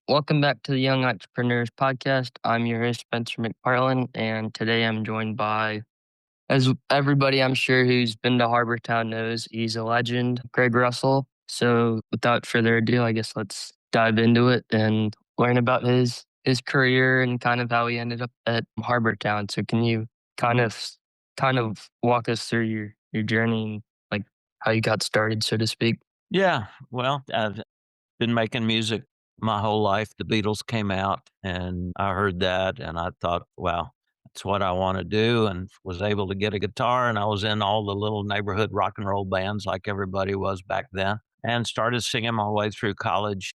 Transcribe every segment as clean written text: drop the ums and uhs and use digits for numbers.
Welcome back to the Young Entrepreneurs Podcast. I'm your host, Spencer McParlin, and today I'm joined by, as everybody I'm sure who's been to Harbortown knows, he's a legend, Gregg Russell. So, without further ado, I guess let's dive into it and learn about his career and kind of how he ended up at Harbortown. So, can you kind of walk us through your journey and like how you got started, so to speak? Yeah, well, I've been making music my whole life. The Beatles came out and I heard that and I thought, wow, that's what I want to do, and was able to get a guitar, and I was in all the little neighborhood rock and roll bands like everybody was back then, and started singing my way through college,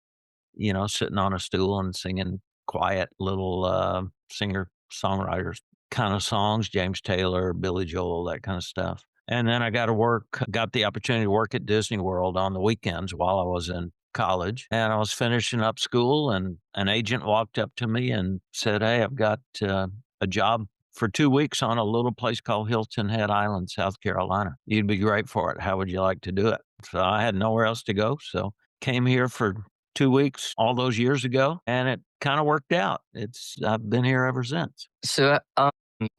sitting on a stool and singing quiet little singer songwriters kind of songs, James Taylor, Billy Joel, that kind of stuff. And then I got the opportunity to work at Disney World on the weekends while I was in college. And I was finishing up school, and an agent walked up to me and said, "Hey, I've got a job for 2 weeks on a little place called Hilton Head Island, South Carolina. You'd be great for it. How would you like to do it?" So I had nowhere else to go. So came here for 2 weeks all those years ago, and it kind of worked out. I've been here ever since. So,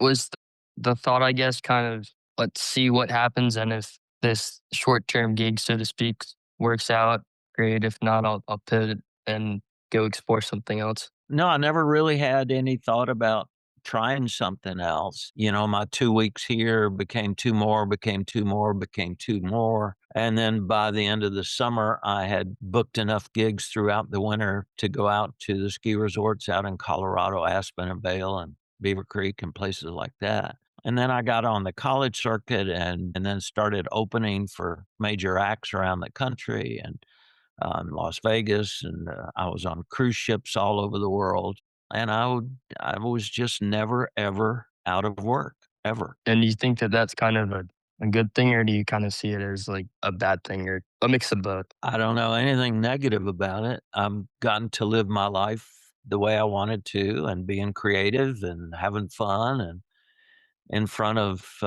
was the thought, I guess, kind of let's see what happens, and if this short term gig, so to speak, works out, great. If not, I'll pivot and go explore something else. No, I never really had any thought about trying something else. My 2 weeks here became two more, became two more, became two more. And then by the end of the summer, I had booked enough gigs throughout the winter to go out to the ski resorts out in Colorado, Aspen and Vail and Beaver Creek and places like that. And then I got on the college circuit and then started opening for major acts around the country. And Las Vegas, and I was on cruise ships all over the world, and I was just never ever out of work ever. And do you think that that's kind of a good thing, or do you kind of see it as like a bad thing, or a mix of both? I don't know anything negative about it. I've gotten to live my life the way I wanted to, and being creative and having fun, and in front of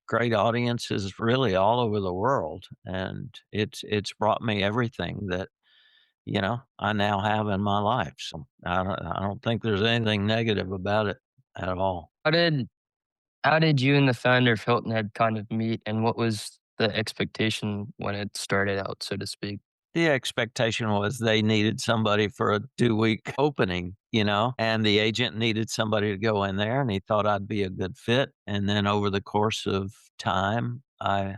great audiences, really all over the world, and it's brought me everything that I now have in my life. So I don't think there's anything negative about it at all. How did how did you and the founder of Hilton Head kind of meet, and what was the expectation when it started out, so to speak? The expectation was they needed somebody for a 2 week opening, and the agent needed somebody to go in there, and he thought I'd be a good fit. And then over the course of time, I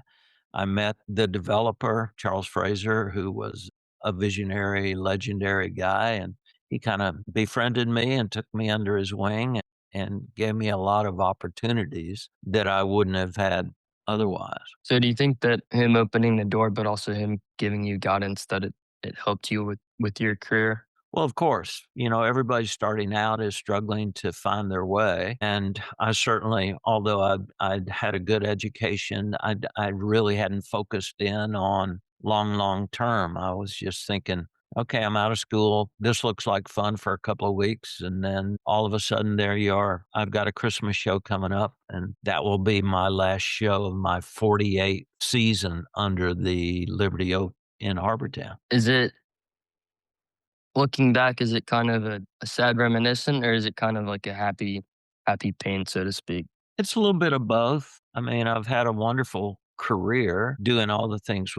met the developer, Charles Fraser, who was a visionary, legendary guy, and he kind of befriended me and took me under his wing and gave me a lot of opportunities that I wouldn't have had otherwise. So do you think that him opening the door, but also him giving you guidance, that it helped you with your career? Well, of course, everybody starting out is struggling to find their way. And I certainly, although I'd had a good education, I really hadn't focused in on long term. I was just thinking, okay, I'm out of school. This looks like fun for a couple of weeks. And then all of a sudden, there you are. I've got a Christmas show coming up, and that will be my last show of my 48th season under the Liberty Oak in Harbortown. Is it looking back, is it kind of a sad reminiscent, or is it kind of like a happy pain, so to speak? It's a little bit of both. I mean, I've had a wonderful career doing all the things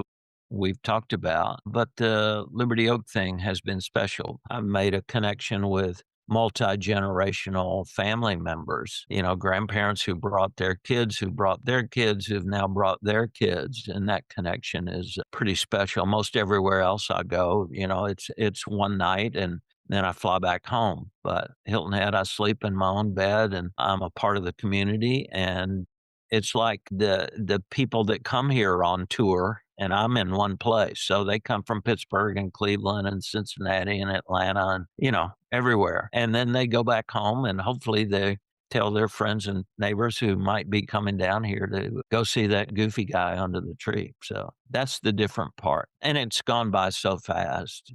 we've talked about, but the Liberty Oak thing has been special. I've made a connection with multi-generational family members, grandparents who brought their kids, who brought their kids, who've now brought their kids, and that connection is pretty special. Most everywhere else I go, it's one night and then I fly back home. But Hilton Head, I sleep in my own bed, and I'm a part of the community. And it's like the people that come here on tour, and I'm in one place. So they come from Pittsburgh and Cleveland and Cincinnati and Atlanta and, everywhere. And then they go back home, and hopefully they tell their friends and neighbors who might be coming down here to go see that goofy guy under the tree. So that's the different part. And it's gone by so fast,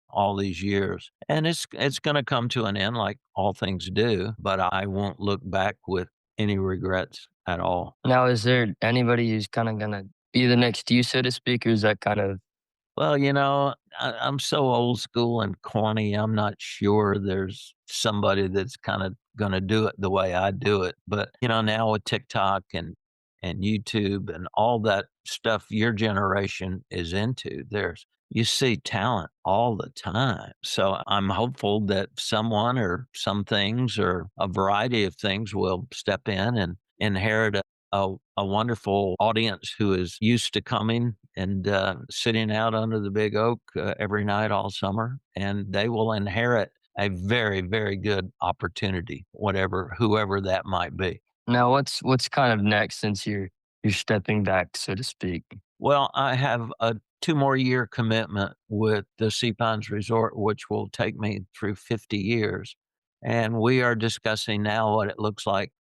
all these years. And it's gonna come to an end like all things do, but I won't look back with any regrets at all. Now, is there anybody who's kind of gonna be the next you, so to speak, or is that kind of Well, I'm so old school and corny. I'm not sure there's somebody that's kind of going to do it the way I do it. But, now with TikTok and YouTube and all that stuff your generation is into, you see talent all the time. So I'm hopeful that someone or some things or a variety of things will step in and inherit a wonderful audience who is used to coming and sitting out under the big oak every night all summer, and they will inherit a very, very good opportunity, whoever that might be. Now, what's kind of next since you're stepping back, so to speak? Well, I have a 2 more year commitment with the Sea Pines Resort, which will take me through 50 years, and we are discussing now what it looks like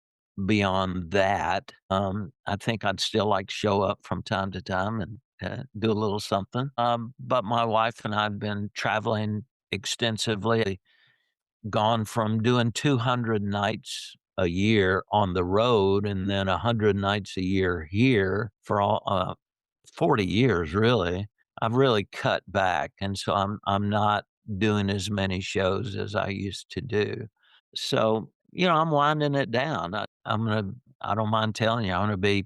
beyond that. I think I'd still like to show up from time to time and, do a little something, but my wife and I have been traveling extensively, gone from doing 200 nights a year on the road and then 100 nights a year here for 40 years, really. I've really cut back, and so I'm not doing as many shows as I used to do. So, I'm winding it down. I don't mind telling you, I'm gonna be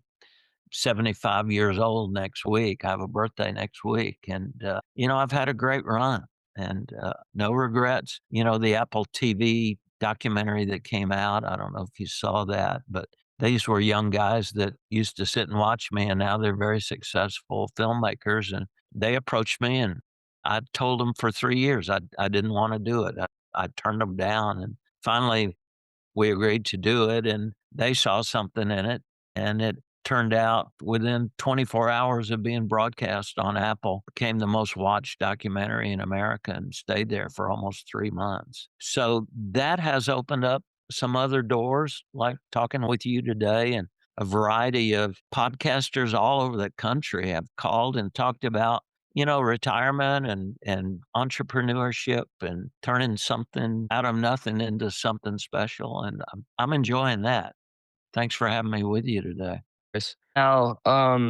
75 years old next week. I have a birthday next week, and, I've had a great run and, no regrets. The Apple TV documentary that came out, I don't know if you saw that, but these were young guys that used to sit and watch me, and now they're very successful filmmakers, and they approached me, and I told them for 3 years I didn't wanna do it. I turned them down, and finally we agreed to do it, and they saw something in it, and it turned out within 24 hours of being broadcast on Apple, became the most watched documentary in America and stayed there for almost 3 months. So that has opened up some other doors, like talking with you today, and a variety of podcasters all over the country have called and talked about retirement and entrepreneurship and turning something out of nothing into something special. And I'm enjoying that. Thanks for having me with you today. Yes. Now, I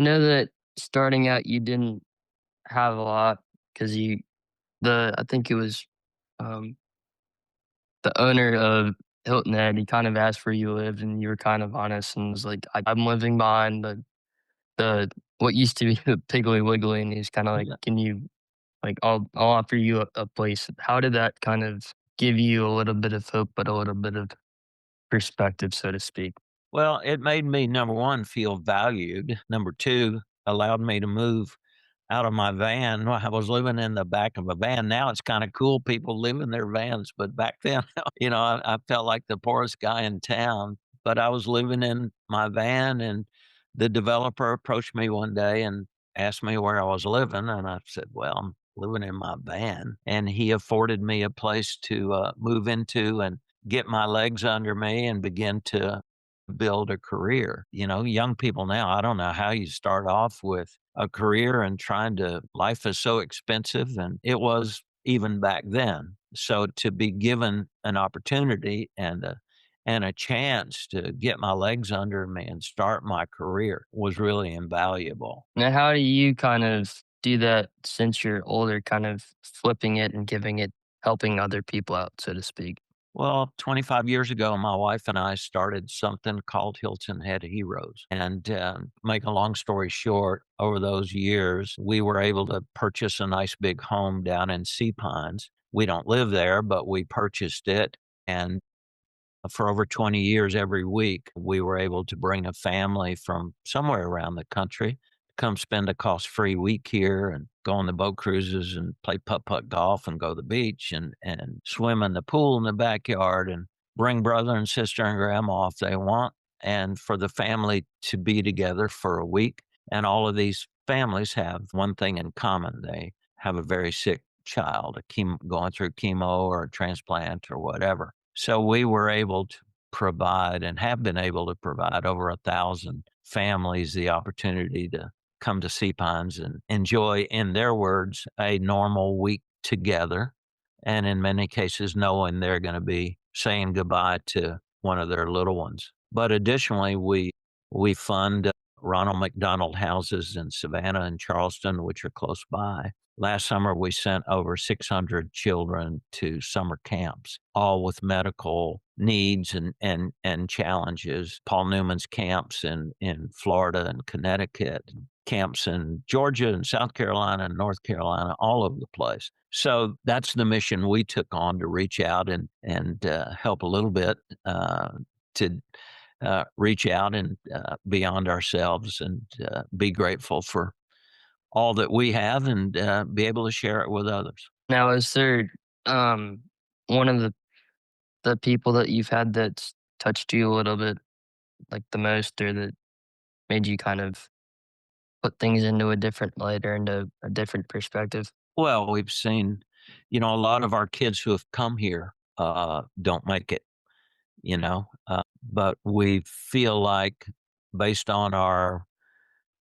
know that starting out you didn't have a lot because I think it was um, the owner of Hilton Head. He kind of asked where you lived, and you were kind of honest and was like, I'm living behind the what used to be the Piggly Wiggly," and he's kind of like, Yeah. "Can you like I'll offer you a place." How did that kind of give you a little bit of hope, but a little bit of perspective, so to speak? Well, it made me, number one, feel valued. Number two, allowed me to move out of my van. Well, I was living in the back of a van. Now it's kind of cool. People live in their vans. But back then, I felt like the poorest guy in town. But I was living in my van, and the developer approached me one day and asked me where I was living. And I said, well, I'm living in my van. And he afforded me a place to move into and get my legs under me and begin to build a career. Young people now, I don't know how you start off with a career and trying to, life is so expensive, and it was even back then. So to be given an opportunity and a chance to get my legs under me and start my career was really invaluable. Now, how do you kind of do that since you're older, kind of flipping it and helping other people out, so to speak? Well, 25 years ago, my wife and I started something called Hilton Head Heroes. And make a long story short, over those years, we were able to purchase a nice big home down in Sea Pines. We don't live there, but we purchased it. And for over 20 years, every week, we were able to bring a family from somewhere around the country, come spend a cost-free week here and go on the boat cruises and play putt-putt golf and go to the beach and swim in the pool in the backyard and bring brother and sister and grandma if they want, and for the family to be together for a week. And all of these families have one thing in common. They have a very sick child, going through chemo or a transplant or whatever. So we were able to provide and have been able to provide over 1,000 families the opportunity to come to Sea Pines and enjoy, in their words, a normal week together. And in many cases, knowing they're going to be saying goodbye to one of their little ones. But additionally, we fund Ronald McDonald houses in Savannah and Charleston, which are close by. Last summer, we sent over 600 children to summer camps, all with medical needs and challenges. Paul Newman's camps in Florida and Connecticut, camps in Georgia and South Carolina and North Carolina, all over the place. So that's the mission we took on to reach out and help a little bit to reach out and beyond ourselves and be grateful for all that we have and be able to share it with others. Now, is there one of the people that you've had that's touched you a little bit, like the most, or that made you kind of put things into a different light or into a different perspective? Well, we've seen, a lot of our kids who have come here don't make it, but we feel like based on our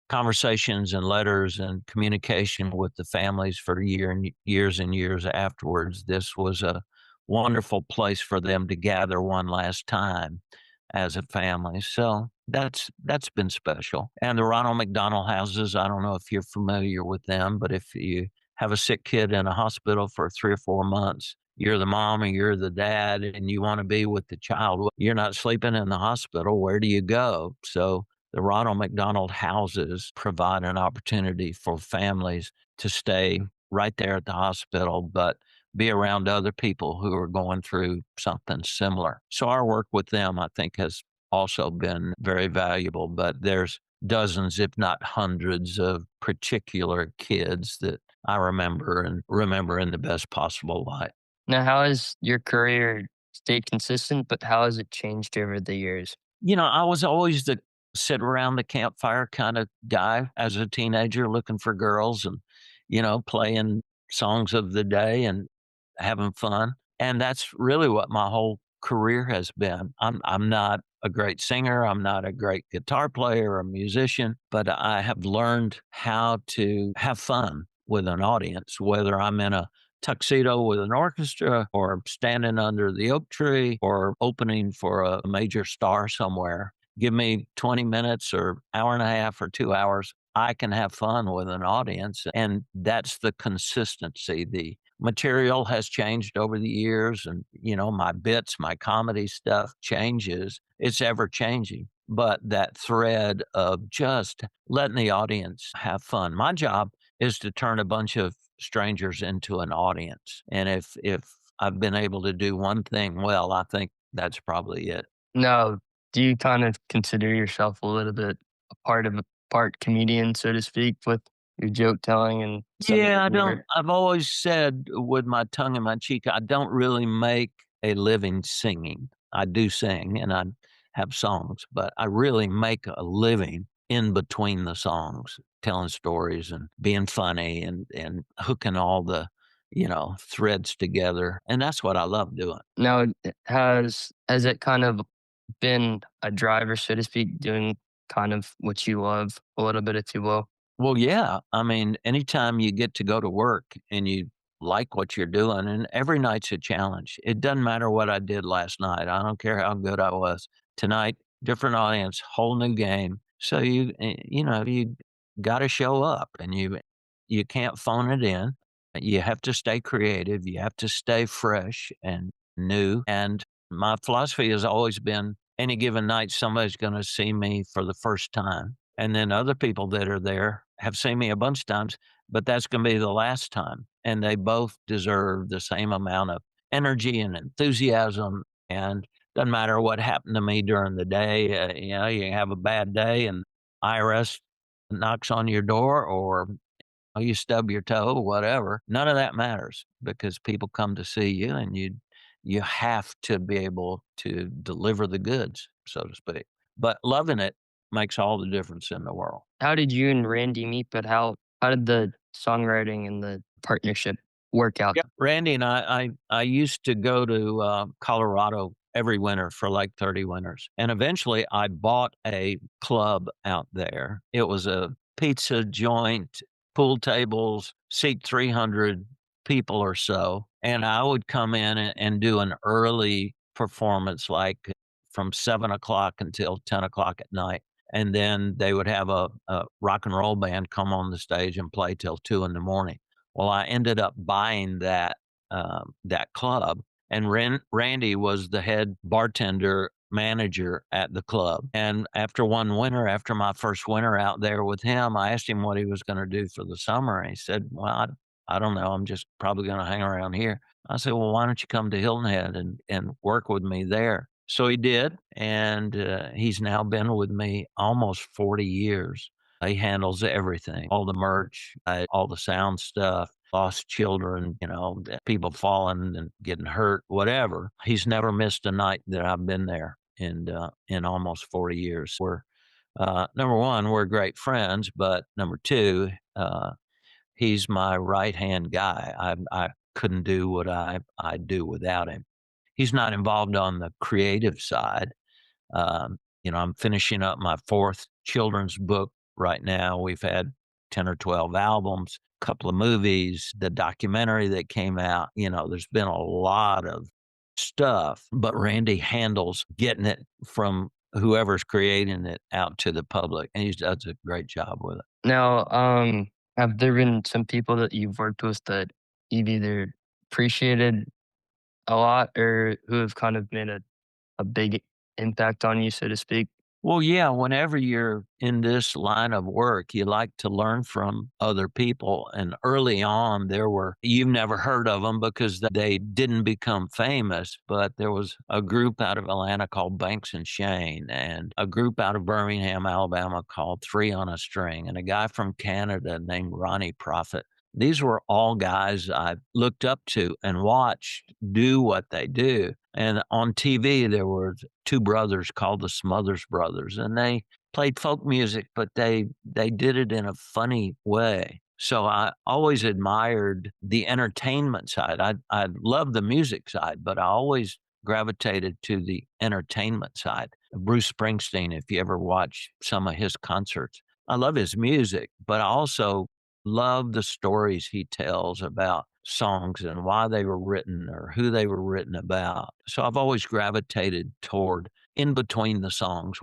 conversations and letters and communication with the families for years and years afterwards, this was a wonderful place for them to gather one last time as a family. So that's been special. And the Ronald McDonald houses, I don't know if you're familiar with them, but if you have a sick kid in a hospital for 3 or 4 months, you're the mom or you're the dad and you want to be with the child. Well, you're not sleeping in the hospital. Where do you go? So the Ronald McDonald houses provide an opportunity for families to stay right there at the hospital, but be around other people who are going through something similar. So our work with them, I think, has also been very valuable. But there's dozens, if not hundreds, of particular kids that I remember and remember in the best possible light. Now, how has your career stayed consistent, but how has it changed over the years? I was always the sit around the campfire kind of guy as a teenager looking for girls and, playing songs of the day and having fun. And that's really what my whole career has been. I'm not a great singer. I'm not a great guitar player or musician, but I have learned how to have fun with an audience, whether I'm in a tuxedo with an orchestra or standing under the oak tree or opening for a major star somewhere. Give me 20 minutes or hour and a half or 2 hours. I can have fun with an audience. And that's the consistency. The material has changed over the years. And, my bits, my comedy stuff changes. It's ever changing. But that thread of just letting the audience have fun. My job is to turn a bunch of strangers into an audience. And if I've been able to do one thing well, I think that's probably it. Now, do you kind of consider yourself a little bit a part comedian, so to speak, with your joke telling and some of your Yeah, I don't humor? I've always said with my tongue in my cheek, I don't really make a living singing. I do sing and I have songs, but I really make a living in between the songs, telling stories and being funny and hooking all the, threads together. And that's what I love doing. Now, has it kind of been a driver, so to speak, doing kind of what you love a little bit, if you will? Well, yeah. I mean, anytime you get to go to work and you like what you're doing, and every night's a challenge. It doesn't matter what I did last night. I don't care how good I was. Tonight, different audience, whole new game. So you got to show up, and you can't phone it in. You have to stay creative. You have to stay fresh and new. And my philosophy has always been any given night, somebody's going to see me for the first time. And then other people that are there have seen me a bunch of times, but that's going to be the last time. And they both deserve the same amount of energy and enthusiasm. And doesn't matter what happened to me during the day. You have a bad day and IRS knocks on your door or you stub your toe, whatever. None of that matters because people come to see you and you have to be able to deliver the goods, so to speak. But loving it makes all the difference in the world. How did you and Randy meet, but how did the songwriting and the partnership work out? Yep. Randy and I used to go to Colorado every winter for like 30 winters. And eventually I bought a club out there. It was a pizza joint, pool tables, seat 300 people or so. And I would come in and do an early performance, like from 7 o'clock until 10 o'clock at night. and then they would have a rock and roll band come on the stage and play till 2 in the morning. Well, I ended up buying that club, and Randy was the head bartender manager at the club. And after one winter, after my first winter out there with him, I asked him what he was going to do for the summer. And he said, "Well, I don't know. I'm just probably going to hang around here." I said, "Well, why don't you come to Hilton Head and work with me there?" So he did. And he's now been with me almost 40 years. He handles everything, all the merch, all the sound stuff, lost children, people falling and getting hurt, whatever. He's never missed a night that I've been there in almost 40 years. We're number one, we're great friends, but number two, he's my right hand guy. I couldn't do what I do without him. He's not involved on the creative side. I'm finishing up my fourth children's book right now. We've had 10 or 12 albums, a couple of movies, the documentary that came out. There's been a lot of stuff, but Randy handles getting it from whoever's creating it out to the public, and he does a great job with it. Now, have there been some people that you've worked with that you've either appreciated a lot or who have kind of made a big impact on you, so to speak? Well, yeah, whenever you're in this line of work, you like to learn from other people. And early on, you've never heard of them because they didn't become famous, but there was a group out of Atlanta called Banks and Shane, and a group out of Birmingham, Alabama called Three on a String, and a guy from Canada named Ronnie Prophet. These were all guys I looked up to and watched do what they do. And on TV, there were two brothers called the Smothers Brothers, and they played folk music, but they did it in a funny way. So I always admired the entertainment side. I love the music side, but I always gravitated to the entertainment side. Bruce Springsteen, if you ever watch some of his concerts, I love his music, but I also love the stories he tells about songs and why they were written or who they were written about. So I've always gravitated toward in between the songs.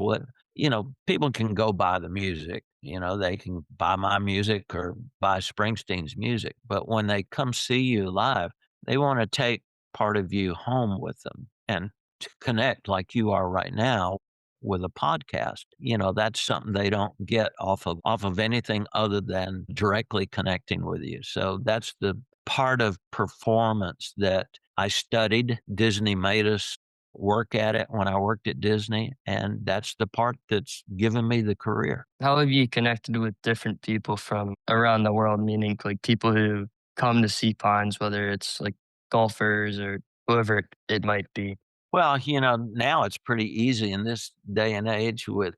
People can go buy the music, they can buy my music or buy Springsteen's music. But when they come see you live, they want to take part of you home with them and to connect like you are right now with a podcast. That's something they don't get off of anything other than directly connecting with you. So that's the part of performance that I studied. Disney made us work at it when I worked at Disney, and that's the part that's given me the career. How have you connected with different people from around the world, meaning like people who come to see Pines, whether it's like golfers or whoever it might be? Well, now it's pretty easy in this day and age with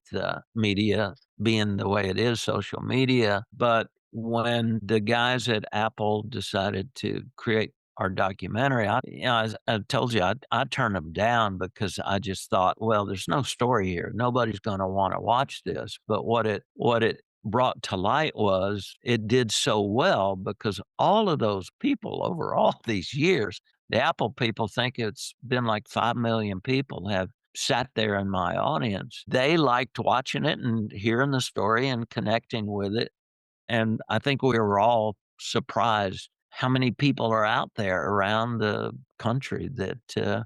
media being the way it is, social media. But when the guys at Apple decided to create our documentary, as I told you, I turned them down because I just thought, well, there's no story here. Nobody's going to want to watch this. But what it brought to light was it did so well because all of those people over all these years, the Apple people think it's been like 5 million people have sat there in my audience. They liked watching it and hearing the story and connecting with it. And I think we were all surprised how many people are out there around the country that,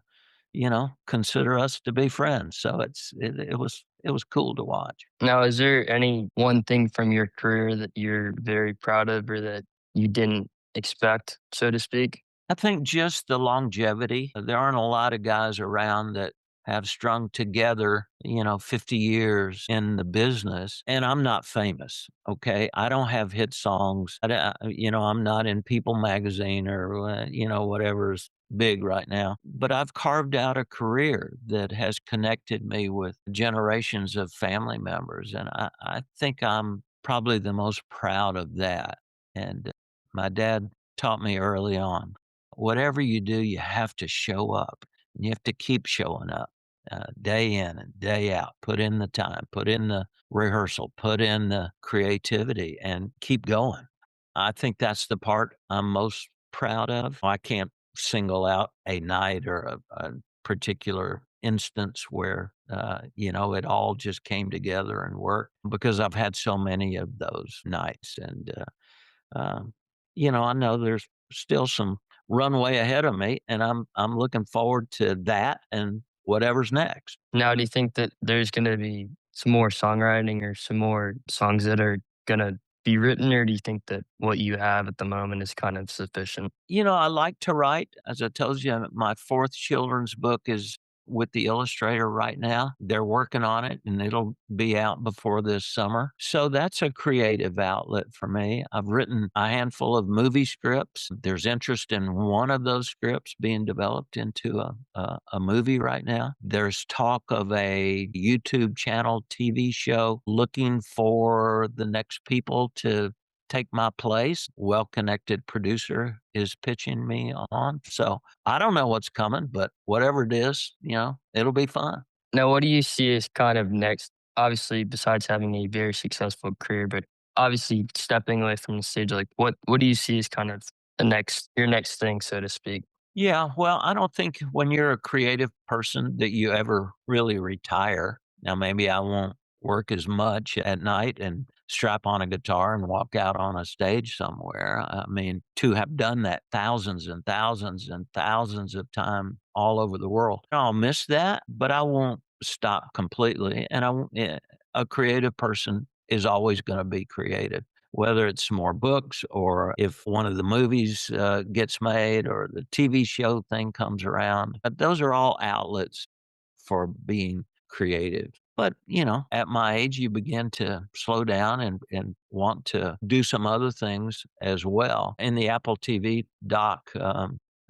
consider us to be friends. So it was cool to watch. Now, is there any one thing from your career that you're very proud of or that you didn't expect, so to speak? I think just the longevity. There aren't a lot of guys around that have strung together, 50 years in the business. And I'm not famous. Okay. I don't have hit songs. I'm not in People magazine or, whatever's big right now. But I've carved out a career that has connected me with generations of family members. And I think I'm probably the most proud of that. And my dad taught me early on, whatever you do, you have to show up. And you have to keep showing up day in and day out. Put in the time, put in the rehearsal, put in the creativity, and keep going. I think that's the part I'm most proud of. I can't single out a night or a particular instance where, it all just came together and worked because I've had so many of those nights. And, um, I know there's still some runway ahead of me, and I'm looking forward to that and whatever's next. Now, do you think that there's gonna be some more songwriting or some more songs that are gonna be written, or do you think that what you have at the moment is kind of sufficient? I like to write. As I told you, my fourth children's book is with the illustrator right now. They're working on it and it'll be out before this summer. So that's a creative outlet for me. I've written a handful of movie scripts. There's interest in one of those scripts being developed into a movie right now. There's talk of a YouTube channel TV show looking for the next people to take my place. Well-connected producer is pitching me on. So I don't know what's coming, but whatever it is, it'll be fun. Now, what do you see as kind of next? Obviously, besides having a very successful career, but obviously stepping away from the stage, like what do you see as kind of your next thing, so to speak? Yeah, well, I don't think when you're a creative person that you ever really retire. Now, maybe I won't work as much at night and strap on a guitar and walk out on a stage somewhere. I mean, to have done that thousands and thousands and thousands of times all over the world, I'll miss that, but I won't stop completely. And a creative person is always going to be creative, whether it's more books or if one of the movies gets made or the TV show thing comes around. But those are all outlets for being creative. But, at my age, you begin to slow down and want to do some other things as well. In the Apple TV doc,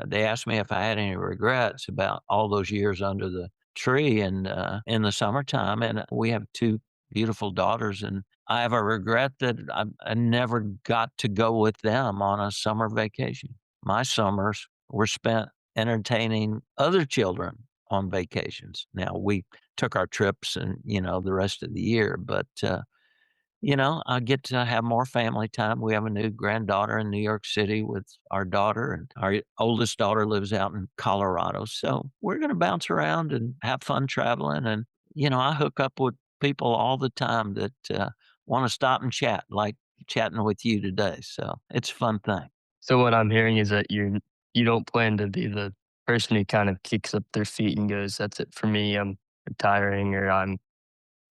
they asked me if I had any regrets about all those years under the tree and in the summertime. And we have two beautiful daughters. And I have a regret that I never got to go with them on a summer vacation. My summers were spent entertaining other children on vacations. Now we took our trips and, the rest of the year, but, I get to have more family time. We have a new granddaughter in New York City with our daughter, and our oldest daughter lives out in Colorado. So we're going to bounce around and have fun traveling. And, I hook up with people all the time that want to stop and chat, like chatting with you today. So it's a fun thing. So what I'm hearing is that you don't plan to be the person who kind of kicks up their feet and goes, "That's it for me. I'm retiring," or "I'm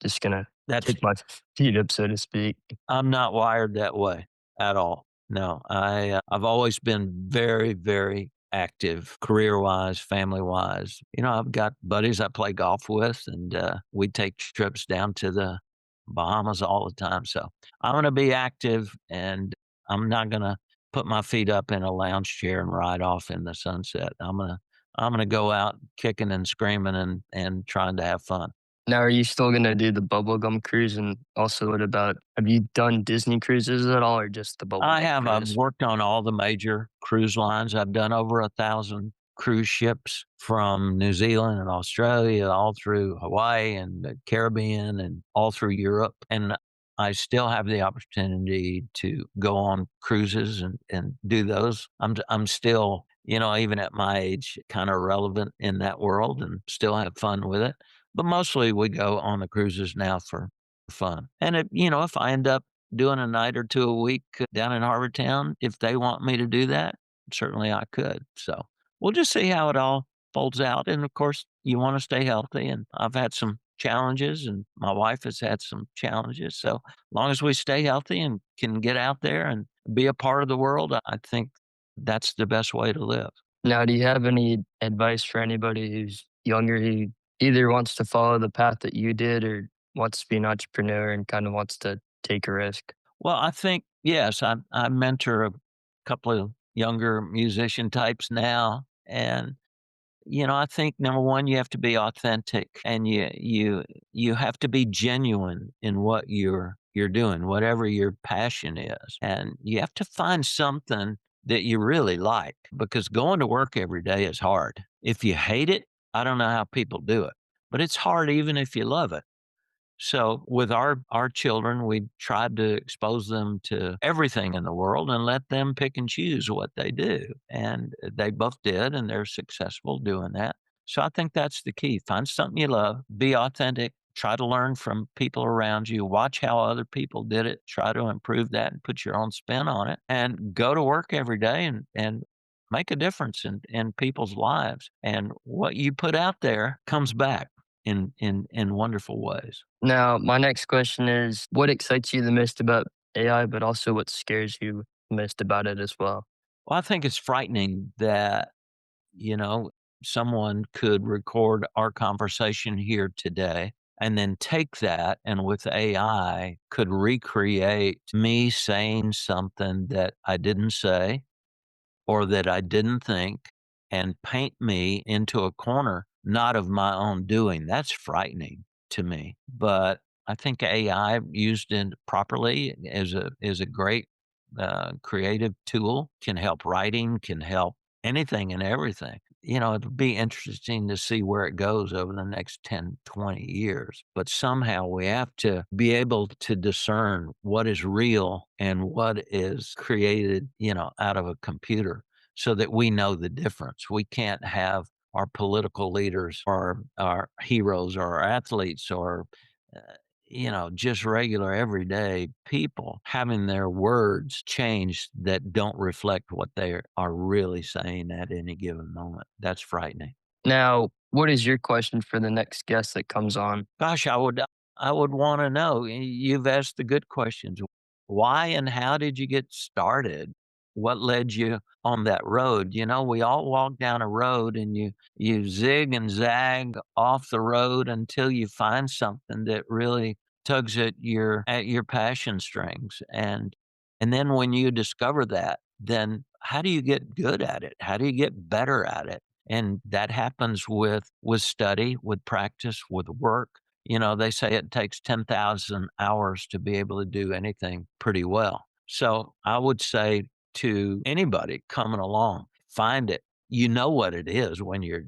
just gonna That's kick my feet up," so to speak. I'm not wired that way at all. No, I've always been very, very active career-wise, family-wise. I've got buddies I play golf with, and we take trips down to the Bahamas all the time. So I'm going to be active, and I'm not going to put my feet up in a lounge chair and ride off in the sunset. I'm gonna go out kicking and screaming and trying to have fun. Now, are you still gonna do the bubblegum cruise? And also, what about have you done Disney cruises at all or just the I bubblegum have. I've cruise? worked on all the major cruise lines. I've done over 1,000 cruise ships from New Zealand and Australia, all through Hawaii and the Caribbean and all through Europe. And I still have the opportunity to go on cruises and do those. I'm still, even at my age, kind of relevant in that world and still have fun with it. But mostly we go on the cruises now for fun. And if I end up doing a night or 2 a week down in Harbortown, if they want me to do that, certainly I could. So, we'll just see how it all folds out, and, of course, you wanna stay healthy, and I've had some challenges, and my wife has had some challenges, so, long as we stay healthy and can get out there and be a part of the world, I think that's the best way to live. Now, do you have any advice for anybody who's younger who either wants to follow the path that you did or wants to be an entrepreneur and kind of wants to take a risk? Well, I think yes, I mentor a couple of younger musician types now, and I think number one, you have to be authentic, and you have to be genuine in what you're doing, whatever your passion is, and you have to find something that you really like because going to work every day is hard. If you hate it, I don't know how people do it, but it's hard even if you love it. So with our children, we tried to expose them to everything in the world and let them pick and choose what they do. And they both did, and they're successful doing that. So I think that's the key. Find something you love, be authentic, try to learn from people around you, watch how other people did it, try to improve that and put your own spin on it, and go to work every day and make a difference in people's lives. And what you put out there comes back in wonderful ways. Now, my next question is what excites you the most about AI, but also what scares you most about it as well? Well, I think it's frightening that, you know, someone could record our conversation here today and then take that and with AI could recreate me saying something that I didn't say or that I didn't think and paint me into a corner, not of my own doing. That's frightening to me. But I think AI used in properly is a great creative tool. Can help writing, can help anything and everything. It'll be interesting to see where it goes over the next 10, 20 years. But somehow we have to be able to discern what is real and what is created, out of a computer so that we know the difference. We can't have our political leaders or our heroes or our athletes or uh, just regular everyday people having their words changed that don't reflect what they are really saying at any given moment. That's frightening. Now, what is your question for the next guest that comes on? Gosh, I would wanna know. You've asked the good questions. Why and how did you get started? What led you on that road? We all walk down a road and you zig and zag off the road until you find something that really tugs at your passion strings. And then when you discover that, then how do you get good at it? How do you get better at it? And that happens with study, with practice, with work. They say it takes 10,000 hours to be able to do anything pretty well. So I would say to anybody coming along, find it. You know what it is when you're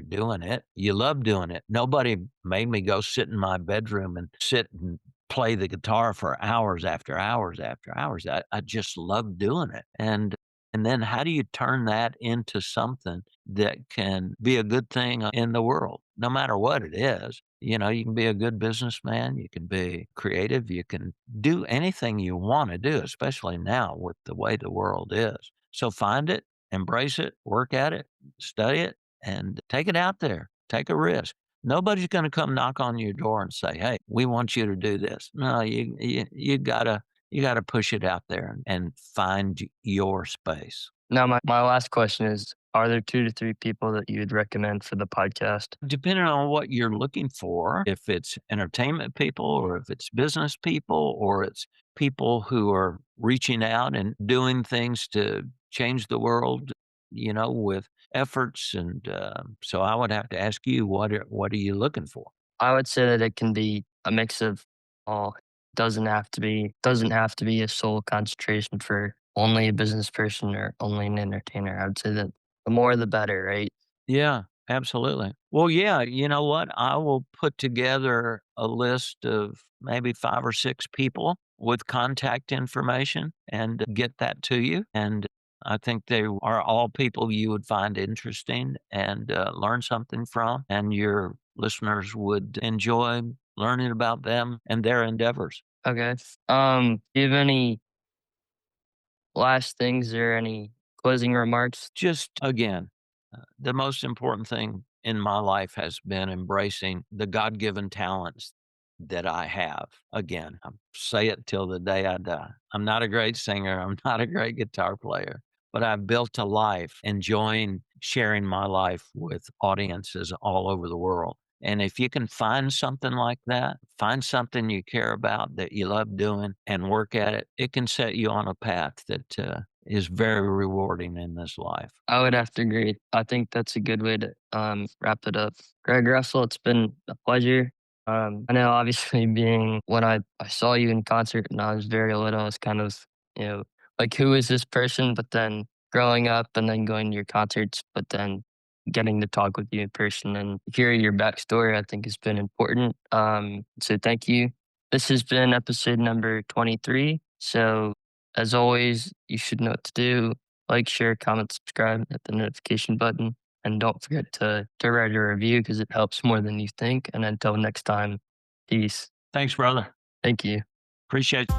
doing it. You love doing it. Nobody made me go sit in my bedroom and sit and play the guitar for hours after hours after hours. I just love doing it. And then how do you turn that into something that can be a good thing in the world, no matter what it is? You can be a good businessman, you can be creative, you can do anything you want to do, especially now with the way the world is. So find it, embrace it, work at it, study it, and take it out there. Take a risk. Nobody's going to come knock on your door and say, "Hey, we want you to do this." No, you gotta push it out there and find your space. Now, my last question is are there 2 to 3 people that you would recommend for the podcast? Depending on what you're looking for, if it's entertainment people or if it's business people or it's people who are reaching out and doing things to change the world, with efforts. And so I would have to ask you, what are you looking for? I would say that it can be a mix of all. Doesn't have to be a sole concentration for only a business person or only an entertainer. I would say that the more the better, right? Yeah, absolutely. Well, yeah, you know what? I will put together a list of maybe 5 or 6 people with contact information and get that to you. And I think they are all people you would find interesting and learn something from, and your listeners would enjoy learning about them and their endeavors. Okay. Do you have any last things or any closing remarks? Just again, the most important thing in my life has been embracing the God given talents that I have. Again, I say it till the day I die. I'm not a great singer. I'm not a great guitar player, but I've built a life enjoying sharing my life with audiences all over the world. And if you can find something like that, find something you care about that you love doing and work at it, it can set you on a path that is very rewarding in this life. I would have to agree. I think that's a good way to wrap it up. Greg Russell, it's been a pleasure. I know obviously being when I saw you in concert and I was very little, I was kind of, you know, like who is this person? But then growing up and then going to your concerts, but then getting to talk with you in person and hear your backstory, I think has been important. So thank you. This has been episode number 23. So as always, you should know what to do like, share, comment, subscribe, hit the notification button. And don't forget to write a review because it helps more than you think. And until next time, peace. Thanks, brother. Thank you. Appreciate